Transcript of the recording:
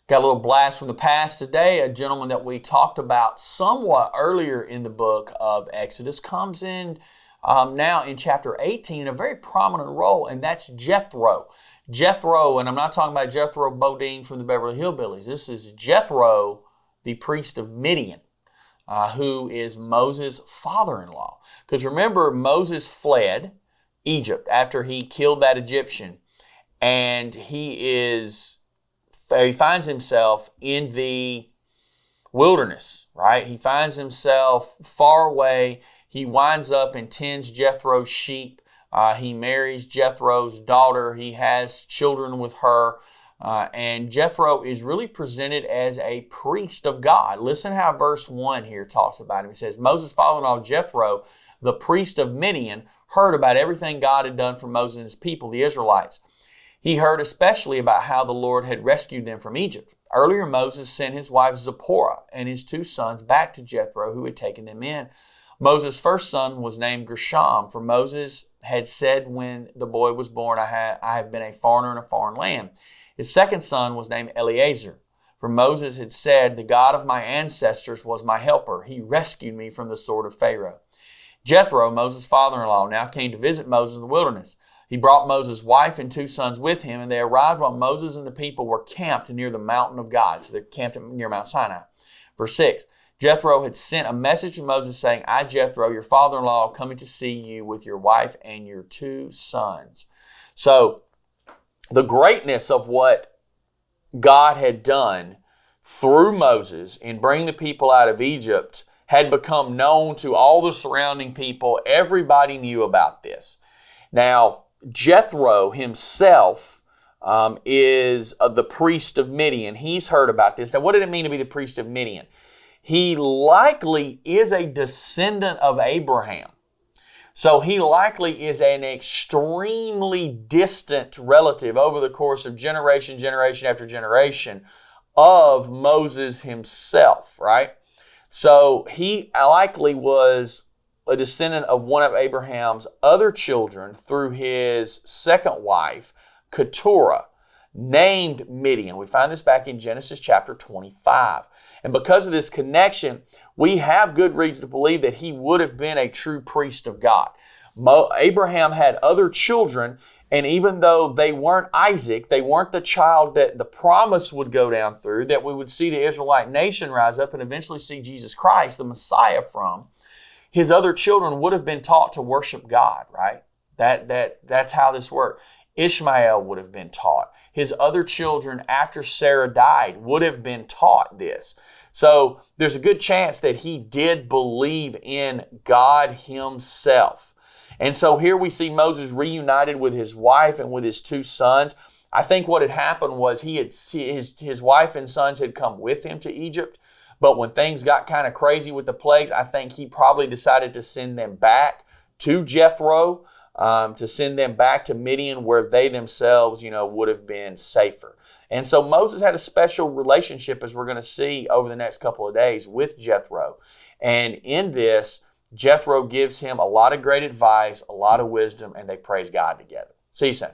Got a little blast from the past today. A gentleman that we talked about somewhat earlier in the book of Exodus comes in now in chapter 18 in a very prominent role, and that's Jethro. Jethro, and I'm not talking about Jethro Bodine from the Beverly Hillbillies. This is Jethro, the priest of Midian, who is Moses' father-in-law. Because remember, Moses fled Egypt after he killed that Egyptian, and he finds himself in the wilderness, right? He finds himself far away. He winds up and tends Jethro's sheep. He marries Jethro's daughter. He has children with her. And Jethro is really presented as a priest of God. Listen how verse 1 here talks about him. It says, Moses' father-in-law Jethro, the priest of Midian, heard about everything God had done for Moses and his people, the Israelites. He heard especially about how the Lord had rescued them from Egypt. Earlier, Moses sent his wife Zipporah and his 2 sons back to Jethro, who had taken them in. Moses' first son was named Gershom, for Moses had said when the boy was born, I have been a foreigner in a foreign land. His second son was named Eleazar, for Moses had said, the God of my ancestors was my helper. He rescued me from the sword of Pharaoh. Jethro, Moses' father-in-law, now came to visit Moses in the wilderness. He brought Moses' wife and 2 sons with him, and they arrived while Moses and the people were camped near the mountain of God. So they're camped near Mount Sinai. Verse 6, Jethro had sent a message to Moses saying, I, Jethro, your father-in-law, coming to see you with your wife and your 2 sons. So the greatness of what God had done through Moses in bringing the people out of Egypt had become known to all the surrounding people. Everybody knew about this. Now, Jethro himself is the priest of Midian. He's heard about this. Now, what did it mean to be the priest of Midian? He likely is a descendant of Abraham. So he likely is an extremely distant relative over the course of generation after generation of Moses himself, right? So he likely was a descendant of one of Abraham's other children through his second wife, Keturah, named Midian. We find this back in Genesis chapter 25. And because of this connection, we have good reason to believe that he would have been a true priest of God. Abraham had other children, and even though they weren't Isaac, they weren't the child that the promise would go down through, that we would see the Israelite nation rise up and eventually see Jesus Christ, the Messiah, from, his other children would have been taught to worship God, right? That's how this worked. Ishmael would have been taught. His other children after Sarah died would have been taught this. So there's a good chance that he did believe in God himself. And so here we see Moses reunited with his wife and with his 2 sons. I think what had happened was his wife and sons had come with him to Egypt. But when things got kind of crazy with the plagues, I think he probably decided to send them back to Jethro, to send them back to Midian where they themselves, would have been safer. And so Moses had a special relationship, as we're going to see over the next couple of days, with Jethro. And in this, Jethro gives him a lot of great advice, a lot of wisdom, and they praise God together. See you soon.